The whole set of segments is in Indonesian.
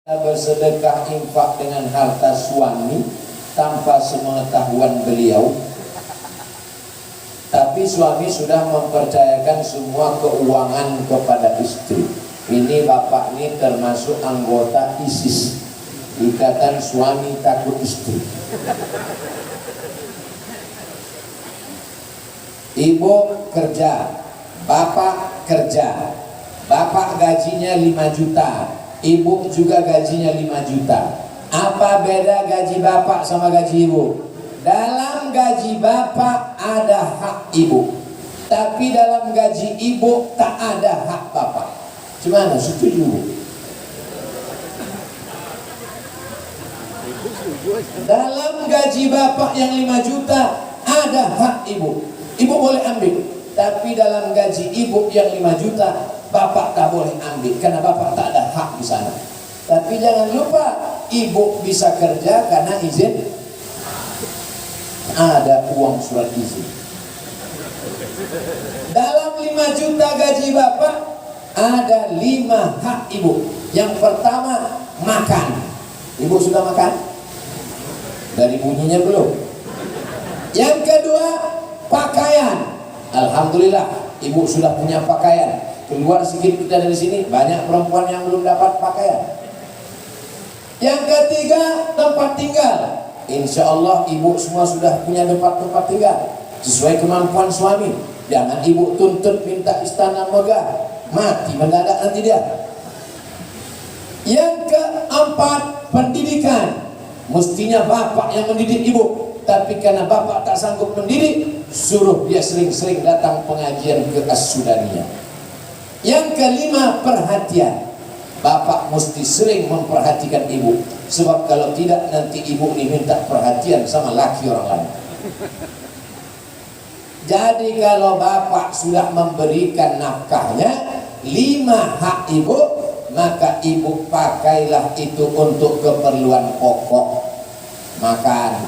bersedekah infak dengan harta suami tanpa sepengetahuan beliau, tapi suami sudah mempercayakan semua keuangan kepada istri. Ini bapak ini termasuk anggota ISIS, Ikatan Suami Takut Istri. Ibu kerja, bapak kerja, bapak gajinya 5 juta, ibu juga gajinya 5 juta. Apa beda gaji bapak sama gaji ibu? Dalam gaji bapak ada hak ibu, tapi dalam gaji ibu tak ada hak bapak. Gimana? Setuju? Dalam gaji bapak yang 5 juta ada hak ibu, ibu boleh ambil. Tapi dalam gaji ibu yang 5 juta bapak tak boleh ambil, karena bapak tak ada hak di sana. Tapi jangan lupa, ibu bisa kerja karena izin, ada uang surat izin. Dalam 5 juta gaji bapak ada 5 hak ibu. Yang pertama, makan. Ibu sudah makan? Dari bunyinya belum? Yang kedua, pakaian. Alhamdulillah, ibu sudah punya pakaian. Keluar sedikit kita dari sini, banyak perempuan yang belum dapat pakaian. Yang ketiga, tempat tinggal. Insya Allah ibu semua sudah punya tempat tinggal sesuai kemampuan suami. Jangan ibu tuntut minta istana megah, mati mendadak nanti dia. Yang keempat, pendidikan. Mestinya bapak yang mendidik ibu, tapi karena bapak tak sanggup mendidik, suruh dia sering-sering datang pengajian ke As-Sudaniyah. Yang kelima, perhatian. Bapak mesti sering memperhatikan ibu, sebab kalau tidak nanti ibu ini minta perhatian sama laki orang lain. Jadi kalau bapak sudah memberikan nafkahnya 5 hak ibu, maka ibu pakailah itu untuk keperluan pokok. Makan.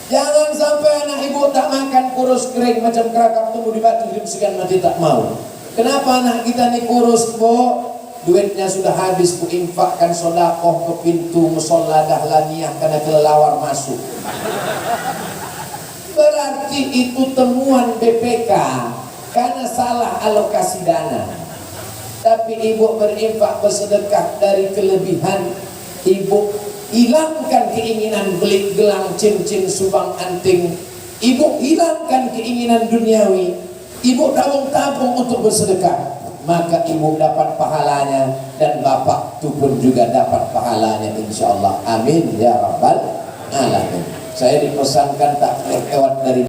Jangan sampai anak ibu tak makan, kurus kering macam kerakam tumbuh di batu, hidup sekian mati tak mau. Kenapa anak kita ini kurus, bu? Duitnya sudah habis ku infakkan sodakoh ke pintu musola dahlaniyah karena kelelawar masuk. Berarti itu temuan BPK karena salah alokasi dana. Tapi ibu berinfak, bersedekah dari kelebihan ibu. Hilangkan keinginan beli gelang, cincin, subang, anting. Ibu hilangkan keinginan duniawi. Ibu tabung-tabung untuk bersedekah, maka ibu dapat pahalanya dan bapak itu pun juga dapat pahalanya, insya Allah. Amin ya rabbal alamin. Saya dipesankan tak lewat dari